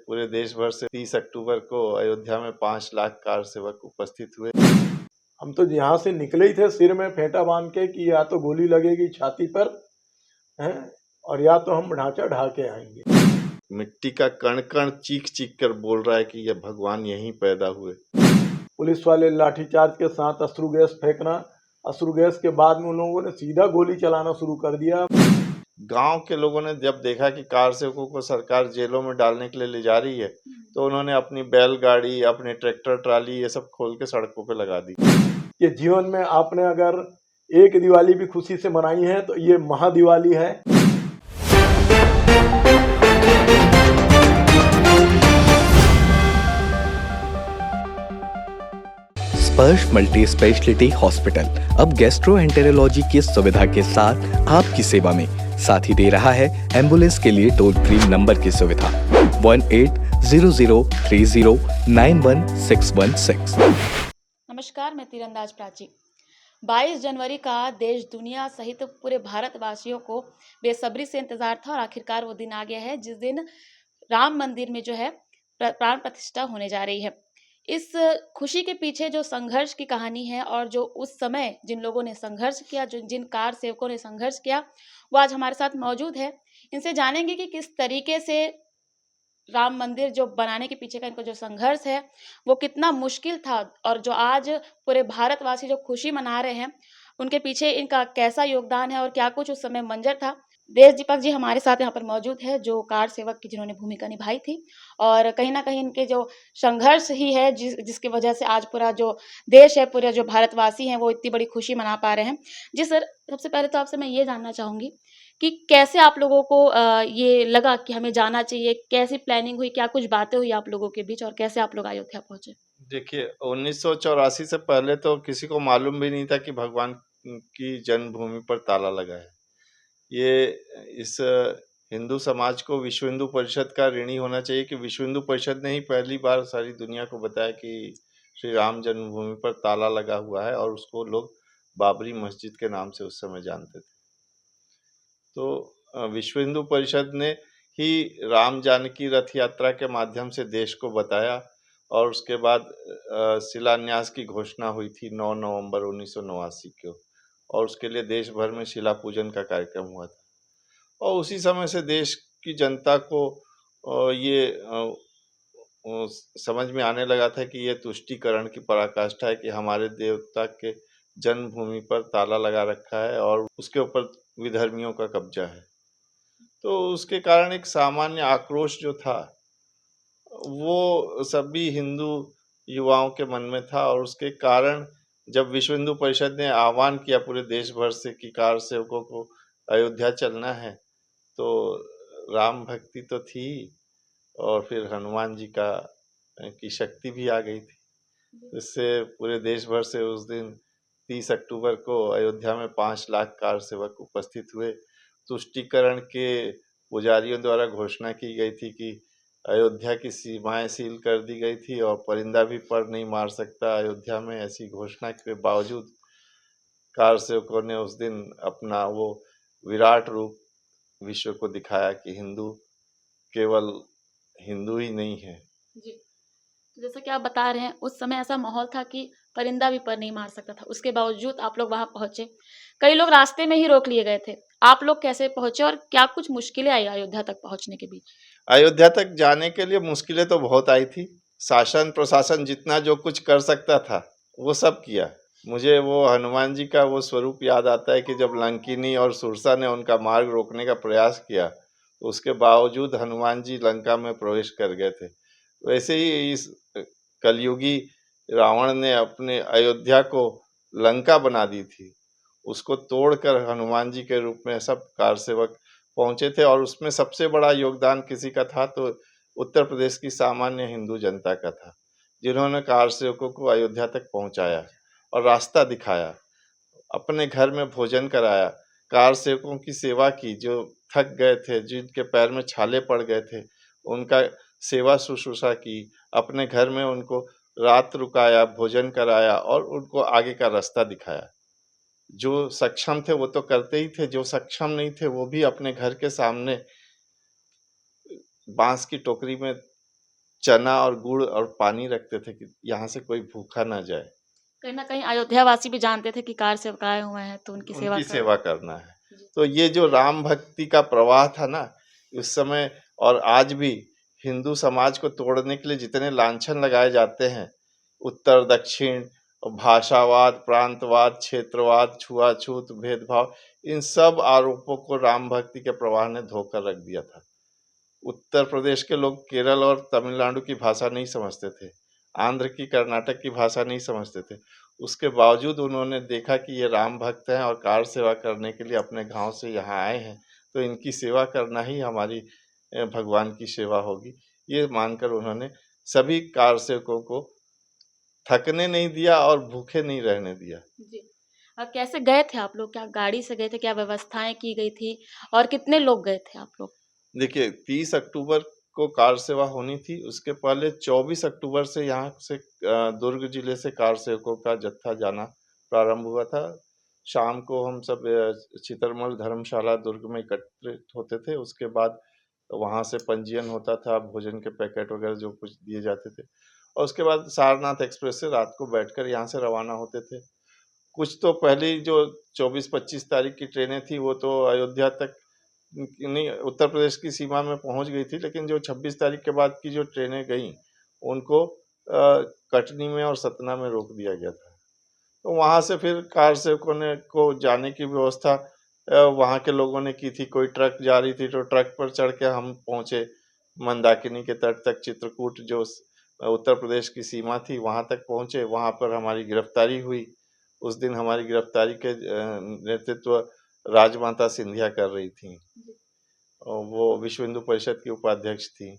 पूरे देश भर से 30 अक्टूबर को अयोध्या में 5 लाख कार सेवक उपस्थित हुए। हम तो यहाँ से निकले ही थे सिर में फेंटा बांध के कि या तो गोली लगेगी छाती पर है और या तो हम ढांचा ढा के आएंगे। मिट्टी का कण कण चीख चीख कर बोल रहा है कि यह भगवान यहीं पैदा हुए। पुलिस वाले लाठीचार्ज के साथ अश्रु गैस फेंकना, अश्रु गैस के बाद में उन लोगों ने सीधा गोली चलाना शुरू कर दिया। गांव के लोगों ने जब देखा कि कार सेवकों को सरकार जेलों में डालने के लिए ले जा रही है तो उन्होंने अपनी बैलगाड़ी, अपने ट्रैक्टर ट्राली ये सब खोल के सड़कों पे लगा दी। ये जीवन में आपने अगर एक दिवाली भी खुशी से मनाई है तो ये महादिवाली है। स्पर्श मल्टी स्पेशलिटी हॉस्पिटल अब गैस्ट्रोएंटेरोलॉजी की सुविधा के साथ आपकी सेवा में, साथ ही दे रहा है एम्बुलेंस के लिए टोल फ्री नंबर की सुविधा 180030091616। नमस्कार, मैं तीरंदाज प्राची। 22 जनवरी का देश दुनिया सहित पूरे भारतवासियों को बेसब्री से इंतजार था और आखिरकार वो दिन आ गया है जिस दिन राम मंदिर में जो है प्राण प्रतिष्ठा होने जा रही है। इस खुशी के पीछे जो संघर्ष की कहानी है और जो उस समय जिन लोगों ने संघर्ष किया, जिन कार सेवकों ने संघर्ष किया, वो आज हमारे साथ मौजूद है। इनसे जानेंगे कि किस तरीके से राम मंदिर जो बनाने के पीछे का इनको जो संघर्ष है वो कितना मुश्किल था और जो आज पूरे भारतवासी जो खुशी मना रहे हैं उनके पीछे इनका कैसा योगदान है और क्या कुछ उस समय मंजर था। देश दीपक जी हमारे साथ यहाँ पर मौजूद है, जो कार सेवक की जिन्होंने भूमिका निभाई थी और कहीं ना कहीं इनके जो संघर्ष ही है जिसकी वजह से आज पूरा जो देश है, पूरे जो भारतवासी हैं वो इतनी बड़ी खुशी मना पा रहे हैं। जी सर, सबसे पहले तो आपसे मैं ये जानना चाहूँगी कि कैसे आप लोगों को ये लगा कि हमें जाना चाहिए, कैसी प्लानिंग हुई, क्या कुछ बातें हुई आप लोगों के बीच और कैसे आप लोग अयोध्या पहुंचे? देखिए, 1984 से पहले तो किसी को मालूम भी नहीं था कि भगवान की जन्मभूमि पर ताला लगा है। ये इस हिंदू समाज को विश्व हिंदू परिषद का ऋणी होना चाहिए कि विश्व हिंदू परिषद ने ही पहली बार सारी दुनिया को बताया कि श्री राम जन्मभूमि पर ताला लगा हुआ है और उसको लोग बाबरी मस्जिद के नाम से उस समय जानते थे। तो विश्व हिंदू परिषद ने ही राम जानकी रथ यात्रा के माध्यम से देश को बताया और उसके बाद शिलान्यास की घोषणा हुई थी 9 नवंबर 1989 को और उसके लिए देश भर में शिला पूजन का कार्यक्रम हुआ था। और उसी समय से देश की जनता को ये समझ में आने लगा था कि ये तुष्टीकरण की पराकाष्ठा है कि हमारे देवता के जन्मभूमि पर ताला लगा रखा है और उसके ऊपर विधर्मियों का कब्जा है। तो उसके कारण एक सामान्य आक्रोश जो था वो सभी हिंदू युवाओं के मन में था और उसके कारण जब विश्व हिंदू परिषद ने आह्वान किया पूरे देश भर से कि कार सेवकों को अयोध्या चलना है, तो राम भक्ति तो थी और फिर हनुमान जी की शक्ति भी आ गई थी। इससे पूरे देश भर से उस दिन 30 अक्टूबर को अयोध्या में 5 लाख कार सेवक उपस्थित हुए। तुष्टीकरण के पुजारियों द्वारा घोषणा की गई थी कि अयोध्या की सीमाएं सील कर दी गई थी और परिंदा भी पर नहीं मार सकता अयोध्या में। ऐसी घोषणा के बावजूद कार सेवकों ने उस दिन अपना वो विराट रूप विश्व को दिखाया कि हिंदू केवल हिंदू ही नहीं है। जी, तो जैसा कि आप बता रहे हैं उस समय ऐसा माहौल था कि परिंदा भी पर नहीं मार सकता था, उसके बावजूद आप लोग वहां पहुंचे। कई लोग रास्ते में ही रोक लिए गए थे, आप लोग कैसे पहुंचे और क्या कुछ मुश्किलें आई अयोध्या तक पहुंचने के बीच? अयोध्या तक जाने के लिए मुश्किलें तो बहुत आई थी। शासन प्रशासन जितना जो कुछ कर सकता था वो सब किया। मुझे वो हनुमान जी का वो स्वरूप याद आता है कि जब लंकिनी और सुरसा ने उनका मार्ग रोकने का प्रयास किया तो उसके बावजूद हनुमान जी लंका में प्रवेश कर गए थे। वैसे ही इस कलयुगी रावण ने अपने अयोध्या को लंका बना दी थी, उसको तोड़कर हनुमान जी के रूप में सब कार सेवक पहुंचे थे और उसमें सबसे बड़ा योगदान किसी का था तो उत्तर प्रदेश की सामान्य हिंदू जनता का था, जिन्होंने कार सेवकों को अयोध्या तक पहुंचाया और रास्ता दिखाया, अपने घर में भोजन कराया, कार सेवकों की सेवा की, जो थक गए थे, जिनके पैर में छाले पड़ गए थे, उनका सेवा शुश्रूषा की, अपने घर में उनको रात रुकाया, भोजन कराया और उनको आगे का रास्ता दिखाया। जो सक्षम थे वो तो करते ही थे, जो सक्षम नहीं थे वो भी अपने घर के सामने बांस की टोकरी में चना और गुड़ और पानी रखते थे कि यहाँ से कोई भूखा ना जाए। कहीं न कहीं अयोध्यावासी भी जानते थे कि कार सेवक आए हुए हैं, तो उनकी सेवा उनकी कर सेवा करना है। जी। तो ये जो राम भक्ति का प्रवाह था ना, उस समय और आज भी हिंदू समाज को तोड़ने के लिए जितने लांछन लगाए जाते हैं, उत्तर दक्षिण, भाषावाद, प्रांतवाद, क्षेत्रवाद, छुआछूत, भेदभाव, इन सब आरोपों को राम भक्ति के प्रवाह ने धोकर रख दिया था। उत्तर प्रदेश के लोग केरल और तमिलनाडु की भाषा नहीं समझते थे, आंध्र की, कर्नाटक की भाषा नहीं समझते थे। उसके बावजूद उन्होंने देखा कि ये राम भक्त हैं और कार सेवा करने के लिए अपने गांव से यहाँ आए हैं, तो इनकी सेवा करना ही हमारी भगवान की सेवा होगी। ये मानकर उन्होंने सभी कार सेवकों को थकने नहीं दिया और भूखे नहीं रहने दिया। जी। कैसे गए थे आप लोग? क्या गाड़ी से गए थे? क्या व्यवस्थाएँ की गई थी? और कितने लोग गए थे आप लोग? देखिए 30 अक्टूबर को कार सेवा होनी थी, उसके पहले 24 अक्टूबर से यहाँ से दुर्ग जिले से कार सेवकों का जत्था जाना प्रारंभ हुआ था। शाम को हम सब चितरमल धर्मशाला दुर्ग में एकत्रित होते थे। उसके बाद वहाँ से पंजीयन होता था, भोजन के पैकेट वगैरह जो कुछ दिए जाते थे, और उसके बाद सारनाथ एक्सप्रेस से रात को बैठकर यहाँ से रवाना होते थे। कुछ तो पहले जो 24-25 तारीख की ट्रेनें थी वो तो अयोध्या तक नहीं, उत्तर प्रदेश की सीमा में पहुंच गई थी, लेकिन जो 26 तारीख के बाद की जो ट्रेनें गईं उनको कटनी में और सतना में रोक दिया गया था। तो वहाँ से फिर कार सेवकों ने को जाने की व्यवस्था वहाँ के लोगों ने की थी। कोई ट्रक जा रही थी तो ट्रक पर चढ़ के हम पहुँचे मंदाकिनी के तट तक, चित्रकूट जो उत्तर प्रदेश की सीमा थी वहाँ तक पहुँचे। वहाँ पर हमारी गिरफ्तारी हुई। उस दिन हमारी गिरफ्तारी के नेतृत्व राजमाता सिंधिया कर रही थी, और वो विश्व हिंदू परिषद की उपाध्यक्ष थी।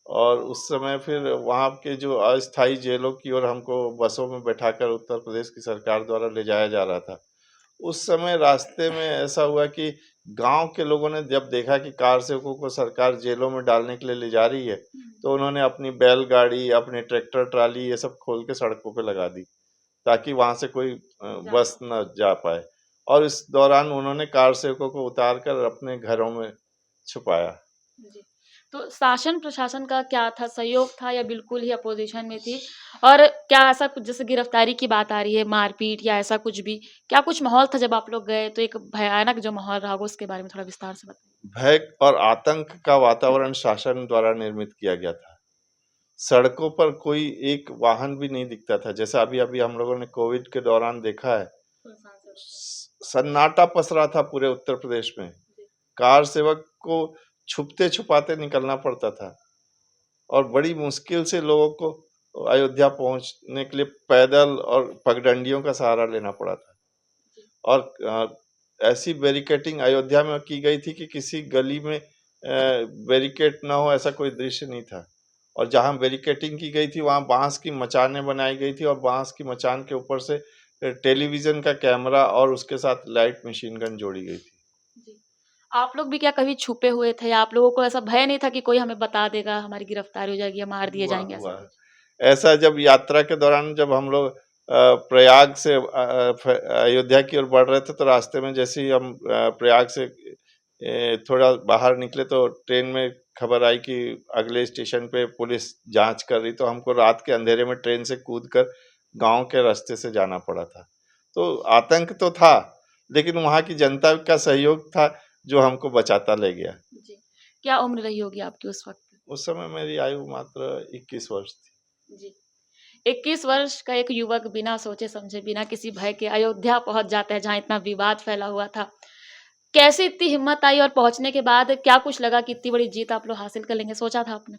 और उस समय फिर वहाँ के जो अस्थायी जेलों की ओर हमको बसों में बैठाकर उत्तर प्रदेश की सरकार द्वारा ले जाया जा रहा था। उस समय रास्ते में ऐसा हुआ कि गांव के लोगों ने जब देखा कि कार सेवकों को सरकार जेलों में डालने के लिए ले जा रही है, तो उन्होंने अपनी बैलगाड़ी, अपने ट्रैक्टर ट्राली ये सब खोल के सड़कों पे लगा दी, ताकि वहाँ से कोई बस न जा पाए। और इस दौरान उन्होंने कार सेवकों को उतार कर अपने घरों में छुपाया। जी। तो शासन प्रशासन का क्या था? सहयोग था या बिल्कुल ही अपोज़िशन में थी? और क्या ऐसा कुछ, जैसे गिरफ्तारी की बात आ रही है, मारपीट या ऐसा कुछ भी, क्या कुछ माहौल था जब आप लोग गए? तो एक भयानक जो माहौल रहा होगा उसके बारे में थोड़ा विस्तार से बताइए। भय और आतंक का वातावरण शासन द्वारा निर्मित किया गया था। सड़कों पर कोई एक वाहन भी नहीं दिखता था। जैसा अभी-अभी हम लोगों ने कोविड के दौरान देखा है, सन्नाटा पसरा था पूरे उत्तर प्रदेश में। कार सेवक को छुपते-छुपाते निकलना पड़ता था, और बड़ी मुश्किल से लोगों को अयोध्या पहुंचने के लिए पैदल और पगडंडियों का सहारा लेना पड़ा था। और ऐसी बैरिकेडिंग अयोध्या में की गई थी कि किसी गली में बैरिकेड ना हो ऐसा कोई दृश्य नहीं था। और जहां बैरिकेडिंग की गई थी वहां बांस की मचानें बनाई गई थी, और बांस की मचान के ऊपर से टेलीविजन का कैमरा और उसके साथ लाइट मशीन गन जोड़ी गई थी। जी। आप लोग भी क्या कभी छुपे हुए थे, या आप लोगों को ऐसा भय नहीं था कि कोई हमें बता देगा, हमारी गिरफ्तारी हो जाएगी या मार दिए हुआ जाएँगे, ऐसा हुआ कुछ? ऐसा जब यात्रा के दौरान जब हम लोग प्रयाग से अयोध्या की ओर बढ़ रहे थे, तो रास्ते में जैसे ही हम प्रयाग से थोड़ा बाहर निकले तो ट्रेन में खबर आई कि अगले स्टेशन पे पुलिस जांच कर रही, तो हमको रात के अंधेरे में ट्रेन से कूदकर गांव के रास्ते से जाना पड़ा था। तो आतंक तो था, लेकिन वहाँ की जनता का सहयोग था जो हमको बचाता ले गया। जी। क्या उम्र रही होगी आपकी उस वक़्त? उस समय मेरी आयु मात्र 21 वर्ष थी। जी। 21 वर्ष का एक युवक बिना सोचे-समझे, बिना किसी भय के अयोध्या पहुँच जाता है, जहाँ इतना विवाद फैला हुआ था। कैसे इतनी हिम्मत आई, और पहुँचने के बाद क्या कुछ लगा कि इतनी बड़ी जीत आप लोग हासिल कर लेंगे, सोचा था आपने?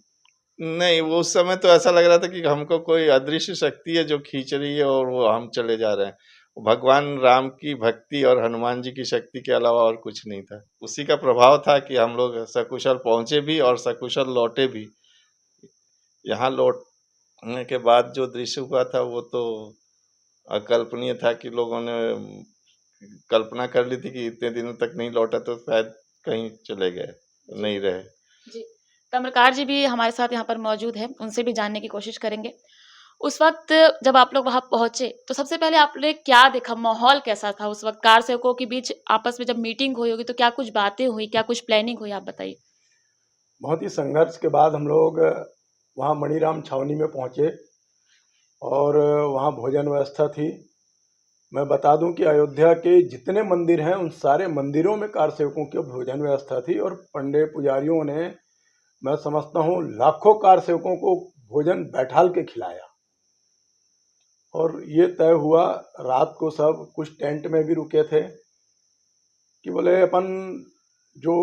नहीं, वो उस समय तो ऐसा लग रहा था कि हमको कोई अदृश्य शक्ति है जो खींच रही है और वो हम चले जा रहे हैं। भगवान राम की भक्ति और हनुमान जी की शक्ति के अलावा और कुछ नहीं था। उसी का प्रभाव था कि हम लोग सकुशल पहुँचे भी और सकुशल लौटे भी। यहाँ लौटने के बाद जो दृश्य हुआ था वो तो अकल्पनीय था कि लोगों ने कल्पना कर ली थी कि इतने दिनों तक नहीं लौटा तो शायद कहीं चले गए, नहीं रहे। जी। कमलकार जी भी हमारे साथ यहाँ पर मौजूद हैं, उनसे भी जानने की कोशिश करेंगे। उस वक़्त जब आप लोग वहाँ पहुँचे, तो सबसे पहले आपने क्या देखा? माहौल कैसा था उस वक़्त? कार सेवकों के बीच आपस में जब मीटिंग हुई होगी, तो क्या कुछ बातें हुई? क्या कुछ प्लानिंग हुई? आप बताइए। बहुत ही संघर्ष के बाद हम लोग वहाँ मणिराम छावनी में पहुँचे और वहाँ भोजन व्यवस्था थी। मैं बता दूं कि अयोध्या के जितने मंदिर हैं उन सारे मंदिरों में कार सेवकों की भोजन व्यवस्था थी और पंडे पुजारियों ने, मैं समझता हूँ, लाखों कार सेवकों को भोजन बैठाल के खिलाया। और ये तय हुआ, रात को सब कुछ टेंट में भी रुके थे कि बोले अपन जो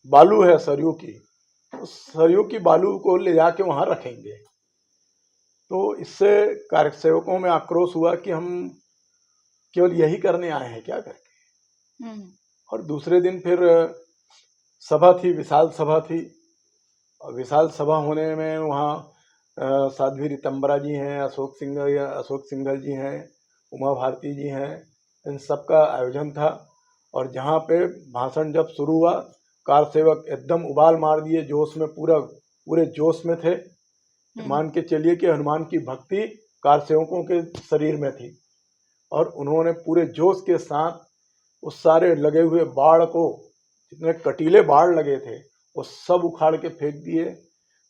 बालू है सरयू की, उस सरयू की बालू को ले जाके वहाँ रखेंगे। तो इससे कार सेवकों में आक्रोश हुआ कि हम केवल यही करने आए हैं क्या करके। और दूसरे दिन फिर सभा थी, विशाल सभा थी। और विशाल सभा होने में वहाँ साध्वी रितंबरा जी हैं, अशोक सिंघल जी हैं, उमा भारती जी हैं, इन सब का आयोजन था। और जहाँ पे भाषण जब शुरू हुआ, कार सेवक एकदम उबाल मार दिए, जोश में, पूरे जोश में थे। मान के चलिए कि हनुमान की भक्ति कार सेवकों के शरीर में थी और उन्होंने पूरे जोश के साथ उस सारे लगे हुए बाड़ को, जितने कटीले बाड़ लगे थे, वो सब उखाड़ के फेंक दिए।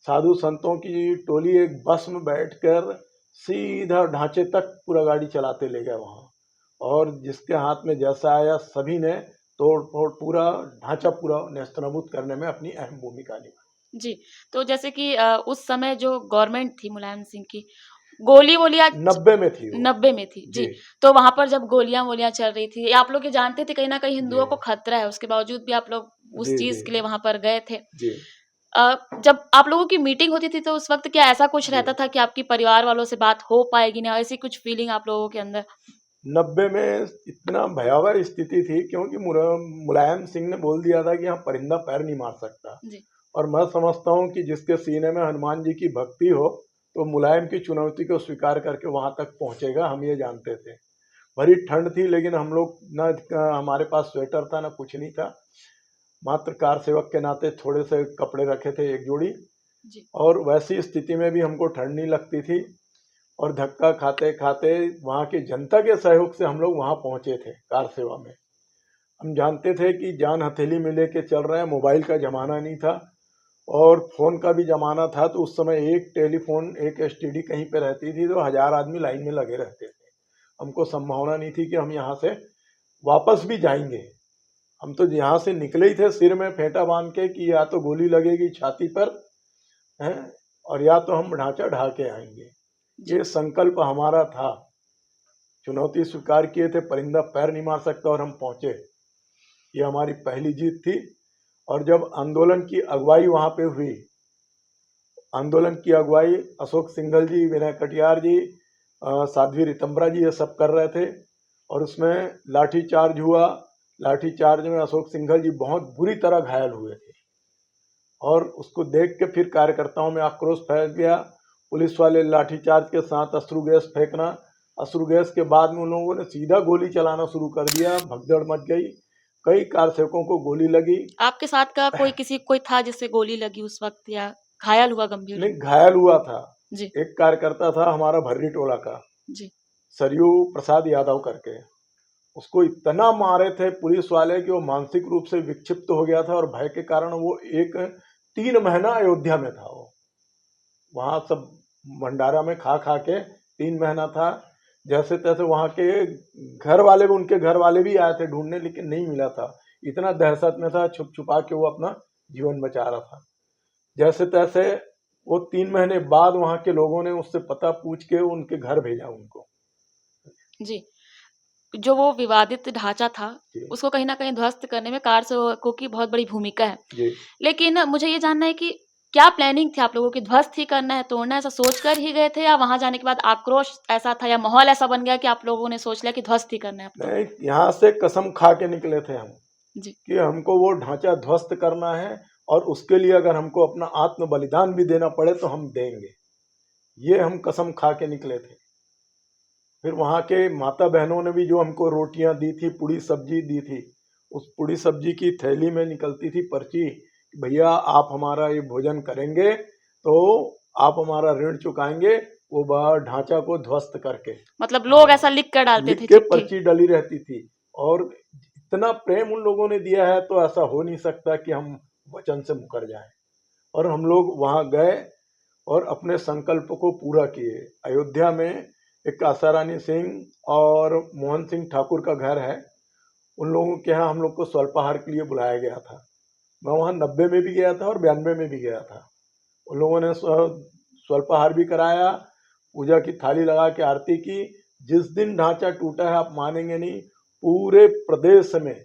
साधु संतों की टोली एक बस में बैठकर सीधा ढांचे तक पूरा गाड़ी चलाते ले गए वहाँ, और जिसके हाथ में जैसा आया सभी ने तोड़ फोड़, पूरा ढांचा पूरा नेस्तनाबूद करने में अपनी अहम भूमिका निभाई। जी, तो जैसे कि उस समय जो गवर्नमेंट थी मुलायम सिंह की, गोली-वोलियाँ 90 में थी वो। 90 में थी, जी। तो वहाँ पर जब गोलियाँ-वोलियाँ चल रही थी, आप लोग ये जानते थे कहीं न कहीं हिंदुओं को खतरा है, उसके बावजूद भी आप लोग उस जी, चीज़ जी, के लिए वहाँ पर गए थे। जी, जब आप लोगों की मीटिंग होती थी, तो उस वक़्त क्या ऐसा कुछ जी। रहता था कि आपकी परिवार वालों से बात हो पाएगी ना, ऐसी कुछ फीलिंग आप लोगों के अंदर? 90 में इतना भयावह स्थिति थी क्योंकि मुलायम सिंह ने बोल दिया था कि यहाँ परिंदा पैर नहीं मार सकता। जी। और मैं समझता हूँ कि जिसके सीने में हनुमान जी की भक्ति हो, तो मुलायम की चुनौती को स्वीकार करके वहाँ तक पहुँचेगा, हम ये जानते थे। भरी ठंड थी, लेकिन हम लोग ना, हमारे पास स्वेटर था ना कुछ नहीं था, मात्र कार सेवक के नाते थोड़े से कपड़े रखे थे, एक जोड़ी। जी। और वैसी स्थिति में भी हमको ठंड नहीं लगती थी और धक्का खाते खाते वहाँ की जनता के सहयोग से हम लोग वहाँ पहुँचे थे कार सेवा में। हम जानते थे कि जान हथेली में लेके चल रहे हैं, मोबाइल का ज़माना नहीं था और फ़ोन का भी ज़माना था। तो उस समय एक टेलीफोन, एक एसटीडी कहीं पे रहती थी तो 1000 आदमी लाइन में लगे रहते थे। हमको संभावना नहीं थी कि हम यहाँ से वापस भी जाएंगे। हम तो यहाँ से निकले ही थे सिर में फेंटा बांध के कि या तो गोली लगेगी छाती पर, हैं, और या तो हम ढांचा ढा के आएंगे। ये संकल्प हमारा था। चुनौती स्वीकार किए थे, परिंदा पैर नहीं मार सकता, और हम पहुंचे। ये हमारी पहली जीत थी। और जब आंदोलन की अगुवाई वहाँ पे हुई, आंदोलन की अगुवाई अशोक सिंघल जी, विनय कटियार जी, साध्वी रितंबरा जी, ये सब कर रहे थे। और उसमें लाठीचार्ज हुआ। लाठीचार्ज में अशोक सिंघल जी बहुत बुरी तरह घायल हुए थे और उसको देख के फिर कार्यकर्ताओं में आक्रोश फैल गया। पुलिस वाले लाठीचार्ज के साथ अश्रु गैस फेंकना, अश्रु गैस के बाद में उन लोगों ने सीधा गोली चलाना शुरू कर दिया। भगदड़ मच गई, कई कार सेवकों को गोली लगी। आपके साथ का कोई था जिससे गोली लगी उस वक़्त, या घायल हुआ गंभीर? नहीं, घायल हुआ था। जी। एक कार्यकर्ता था हमारा भर्री टोला का, जी। सरयू प्रसाद यादव करके। उसको इतना मारे थे पुलिस वाले कि वो मानसिक रूप से विक्षिप्त हो गया था और भय के कारण वो 3 महीना अयोध्या में था। वो वहाँ सब भंडारा में खा खा के 3 महीना था। जैसे तैसे वहाँ के घर वाले भी, उनके घर वाले भी आए थे ढूंढने, लेकिन नहीं मिला था। इतना दहशत में था, छुप छुपा के वो अपना जीवन बचा रहा था। जैसे तैसे वो 3 महीने बाद वहाँ के लोगों ने उससे पता पूछ के उनके घर भेजा उनको। जी। जो वो विवादित ढांचा था, जी, उसको कहीं न कहीं ध्वस्त करने में कार सेवकों की बहुत बड़ी भूमिका है। जी। लेकिन मुझे ये जानना है कि क्या प्लानिंग थी आप लोगों की? ध्वस्त ही करना है, तोड़ना है, ऐसा सोच कर ही गए थे, या वहाँ जाने के बाद आक्रोश ऐसा था या माहौल ऐसा बन गया कि आप लोगों ने सोच लिया कि ध्वस्त ही करना है अब तो? नहीं, यहाँ से कसम खा के निकले थे हम जी। कि हमको वो ढांचा ध्वस्त करना है और उसके लिए अगर हमको अपना आत्म बलिदान भी देना पड़े तो हम देंगे। ये हम कसम खा के निकले थे। फिर वहाँ के माता बहनों ने भी जो हमको रोटियां दी थी, पूड़ी सब्जी दी थी, उस पूड़ी सब्जी की थैली में निकलती थी पर्ची, भैया आप हमारा ये भोजन करेंगे तो आप हमारा ऋण चुकाएंगे, वो ढांचा को ध्वस्त करके। मतलब लोग ऐसा लिख कर डालते लिख थे के चिट्ठी? पर्ची डली रहती थी। और इतना प्रेम उन लोगों ने दिया है तो ऐसा हो नहीं सकता कि हम वचन से मुकर जाएं। और हम लोग वहाँ गए और अपने संकल्प को पूरा किए। अयोध्या में एक आशारानी सिंह और मोहन सिंह ठाकुर का घर है, उन लोगों के यहाँ हम लोग को स्वल्पाहार के लिए बुलाया गया था। मैं वहाँ 90 में भी गया था और 92 में भी गया था। उन लोगों ने स्वल्पाहार भी कराया, पूजा की थाली लगा के आरती की। जिस दिन ढांचा टूटा है आप मानेंगे नहीं, पूरे प्रदेश में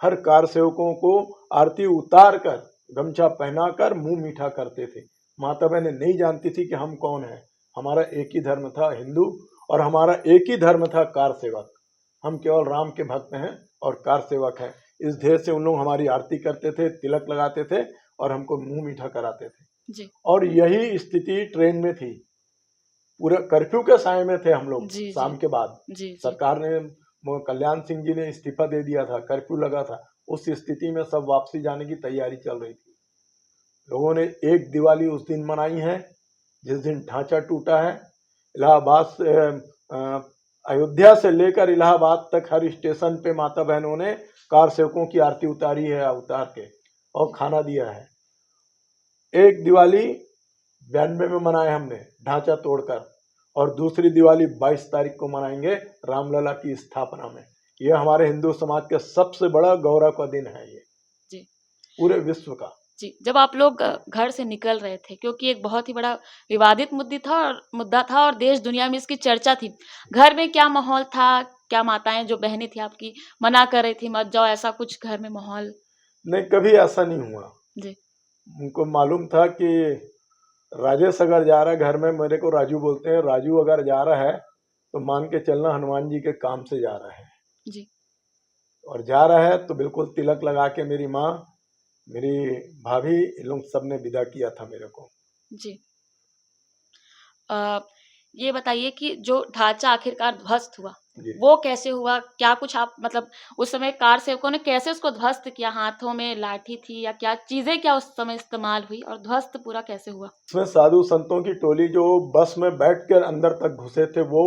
हर कार सेवकों को आरती उतार कर गमछा पहनाकर मुंह मीठा करते थे। माता बहनें नहीं जानती थी कि हम कौन हैं। हमारा एक ही धर्म था, हिंदू, और हमारा एक ही धर्म था कार सेवक। हम केवल राम के भक्त हैं और कार सेवक हैं। इस ध्येय से उन लोग हमारी आरती करते थे, तिलक लगाते थे और हमको मुंह मीठा कराते थे जी और यही स्थिति ट्रेन में थी। पूरे कर्फ्यू के साए में थे हम लोग। जी शाम के बाद जी जी सरकार ने, कल्याण सिंह जी ने इस्तीफा दे दिया था, कर्फ्यू लगा था। उस स्थिति में सब वापसी जाने की तैयारी चल रही थी। लोगों ने एक दिवाली उस दिन मनाई है जिस दिन ढांचा टूटा है। इलाहाबाद से अयोध्या से लेकर इलाहाबाद तक हर स्टेशन पे माता बहनों ने कार सेवकों की आरती उतारी है, उतार के और खाना दिया है। एक दिवाली 92 में मनाए हमने ढांचा तोड़कर, और दूसरी दिवाली 22 तारीख को मनाएंगे रामलला की स्थापना में। ये हमारे हिंदू समाज का सबसे बड़ा गौरव का दिन है ये, जी पूरे विश्व का। जी। जब आप लोग घर से निकल रहे थे, क्योंकि एक बहुत ही बड़ा विवादित मुद्दा था और देश दुनिया में इसकी चर्चा थी, घर में क्या माहौल था? क्या माताएं जो बहनें थी आपकी मना कर रही थी मत जाओ, ऐसा कुछ घर में माहौल? नहीं, कभी ऐसा नहीं हुआ। जी उनको मालूम था कि राजेश अगर जा रहा है घर में, मेरे को राजू बोलते हैं, राजू अगर जा रहा है तो मान के चलना हनुमान जी के काम से जा रहा है। जी और जा रहा है तो बिल्कुल तिलक लगा के मेरी माँ, मेरी भाभी, इन लोग सब ने विदा किया था मेरे को। जी। ये बताइए कि जो ढांचा आखिरकार ध्वस्त हुआ, जी। वो कैसे हुआ? क्या कुछ आप मतलब उस समय कार सेवकों ने कैसे उसको ध्वस्त किया? हाथों में लाठी थी या क्या चीजें क्या उस समय इस्तेमाल हुई और ध्वस्त पूरा कैसे हुआ? उसमें साधु संतों की टोली जो बस में बैठकर अंदर तक घुसे थे वो,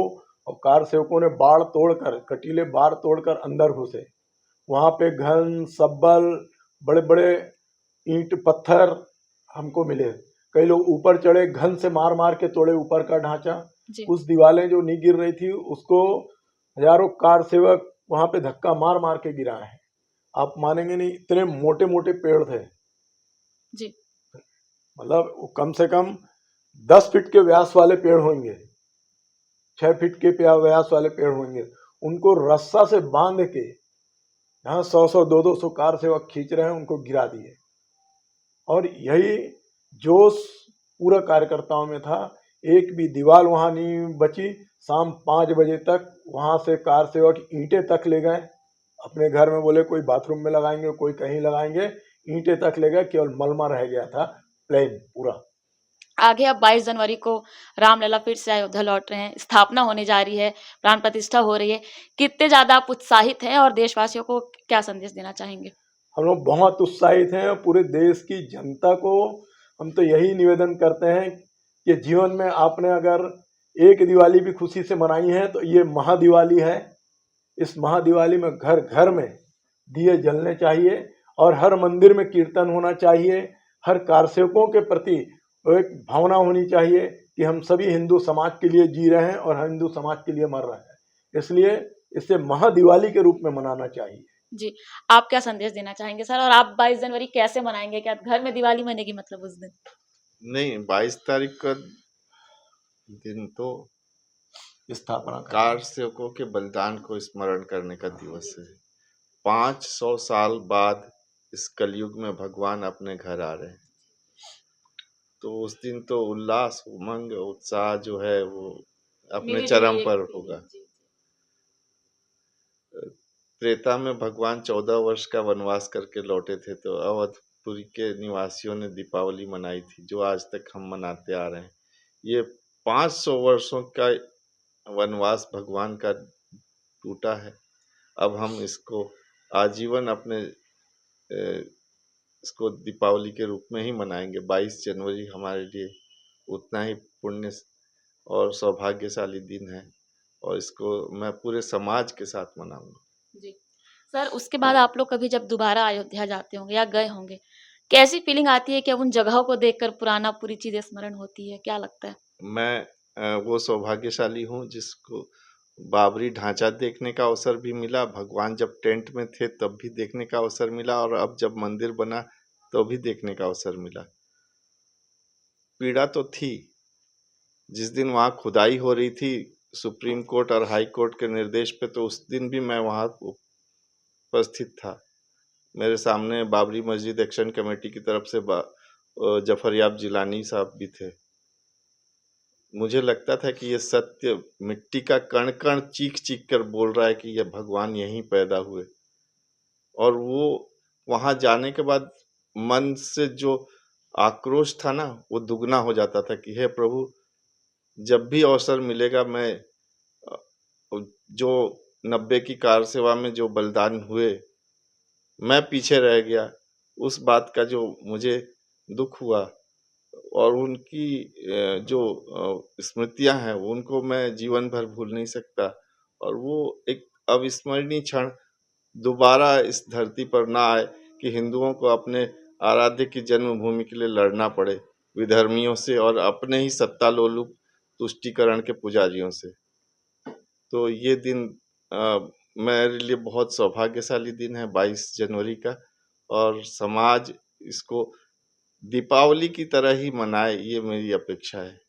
और कार सेवकों ने बाड़ तोड़कर, कटीले बाड़ तोड़कर अंदर घुसे। वहां पे घन सब्बल, बड़े बड़े ईंट पत्थर हमको मिले। कई लोग ऊपर चढ़े, घन से मार मार के तोड़े ऊपर का ढांचा। जी कुछ दीवारें जो नहीं गिर रही थी उसको हजारों कार सेवक वहां पे धक्का मार मार के गिराए हैं। आप मानेंगे नहीं, इतने मोटे मोटे पेड़ थे, जी मतलब वो कम से कम 10 फीट के व्यास वाले पेड़ होंगे, 6 फीट के व्यास वाले पेड़ होंगे। उनको रस्सा से बांध के यहाँ 100 200 कार सेवक खींच रहे हैं, उनको गिरा दिए। और यही जोश पूरा कार्यकर्ताओं में था। एक भी दीवार वहां नहीं बची। शाम 5 बजे तक वहां से कार सेवक ईंटें तक ले गए अपने घर में। बोले कोई बाथरूम में लगाएंगे, कोई कहीं लगाएंगे, ईंटें तक ले गए। केवल मलमा रह गया था, प्लेन पूरा। आगे अब 22 जनवरी को रामलला फिर से अयोध्या लौट रहे हैं, स्थापना होने जा रही है, प्राण प्रतिष्ठा हो रही है। कितने ज्यादा आप उत्साहित हैं और देशवासियों को क्या संदेश देना चाहेंगे? हम लोग बहुत उत्साहित हैं। पूरे देश की जनता को हम तो यही निवेदन करते हैं कि जीवन में आपने अगर एक दिवाली भी खुशी से मनाई है तो ये महादिवाली है। इस महादिवाली में घर घर में दिए जलने चाहिए और हर मंदिर में कीर्तन होना चाहिए। हर कारसेवकों के प्रति एक भावना होनी चाहिए कि हम सभी हिंदू समाज के लिए जी रहे हैं और हिंदू समाज के लिए मर रहे हैं। इसलिए इसे महादिवाली के रूप में मनाना चाहिए। जी, आप क्या संदेश देना चाहेंगे सर? और आप 22 जनवरी कैसे मनाएंगे? क्या घर में दिवाली मनेगी मतलब उस दिन? नहीं, 22 तारीख का दिन तो स्थापना का कार सेवकों के बलिदान को स्मरण करने का दिवस है। 500 साल बाद इस कलयुग में भगवान अपने घर आ रहे हैं, तो उस दिन तो उल्लास, उमंग, उत्साह जो है वो अपने चरम पर होगा। त्रेता में भगवान 14 वर्ष का वनवास करके लौटे थे, तो अवधपुरी के निवासियों ने दीपावली मनाई थी, जो आज तक हम मनाते आ रहे हैं। ये 500 वर्षों का वनवास भगवान का टूटा है। अब हम इसको आजीवन अपने इसको दीपावली के रूप में ही मनाएंगे। 22 जनवरी हमारे लिए उतना ही पुण्य और सौभाग्यशाली दिन है और इसको मैं पूरे समाज के साथ मनाऊंगा। जी। सर, उसके बाद आप लोग कभी जब दोबारा अयोध्या जाते होंगे या गए होंगे, कैसी फीलिंग आती है कि अब उन जगहों को देखकर पुराना पूरी चीज़ें स्मरण होती है? क्या लगता है? मैं वो सौभाग्यशाली हूँ जिसको बाबरी ढांचा देखने का अवसर भी मिला, भगवान जब टेंट में थे तब भी देखने का अवसर मिला और अब जब मंदिर बना तो भी देखने का अवसर मिला। पीड़ा तो थी, जिस दिन वहाँ खुदाई हो रही थी सुप्रीम कोर्ट और हाई कोर्ट के निर्देश पे, तो उस दिन भी मैं वहाँ उपस्थित था। मेरे सामने बाबरी मस्जिद एक्शन कमेटी की तरफ से जफरयाब जिलानी साहब भी थे। मुझे लगता था कि ये सत्य मिट्टी का कण कण चीख चीख कर बोल रहा है कि ये भगवान यहीं पैदा हुए। और वो वहाँ जाने के बाद मन से जो आक्रोश था ना, वो दुगना हो जाता था कि हे प्रभु, जब भी अवसर मिलेगा मैं जो 90 की कार सेवा में जो बलिदान हुए, मैं पीछे रह गया, उस बात का जो मुझे दुख हुआ और उनकी जो स्मृतियां हैं उनको मैं जीवन भर भूल नहीं सकता। और वो एक अविस्मरणीय क्षण दोबारा इस धरती पर ना आए कि हिंदुओं को अपने आराध्य की जन्मभूमि के लिए लड़ना पड़े विधर्मियों से और अपने ही सत्ता लोलुप तुष्टीकरण के पुजारियों से। तो ये दिन मेरे लिए बहुत सौभाग्यशाली दिन है 22 जनवरी का, और समाज इसको दीपावली की तरह ही मनाए, ये मेरी अपेक्षा है।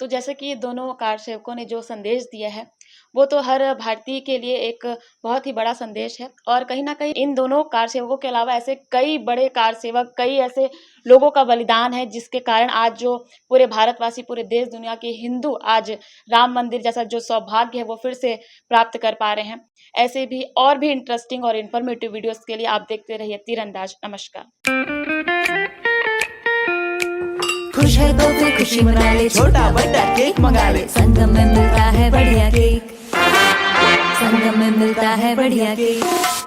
तो जैसे कि दोनों कार सेवकों ने जो संदेश दिया है, वो तो हर भारतीय के लिए एक बहुत ही बड़ा संदेश है। और कहीं न कहीं इन दोनों कार सेवकों के अलावा ऐसे कई बड़े कार सेवक, कई ऐसे लोगों का बलिदान है जिसके कारण आज जो पूरे भारतवासी, पूरे देश दुनिया के हिंदू आज राम मंदिर जैसा जो सौभाग्य है वो फिर से प्राप्त कर पा रहे हैं। ऐसे भी और भी इंटरेस्टिंग और इन्फॉर्मेटिव वीडियोज़ के लिए आप देखते रहिए तीरंदाज। नमस्कार। खुश है तो फिर खुशी मना ले, छोटा बड़ा केक मंगा ले, संगम में मिलता है बढ़िया केक, संगम में मिलता है बढ़िया केक।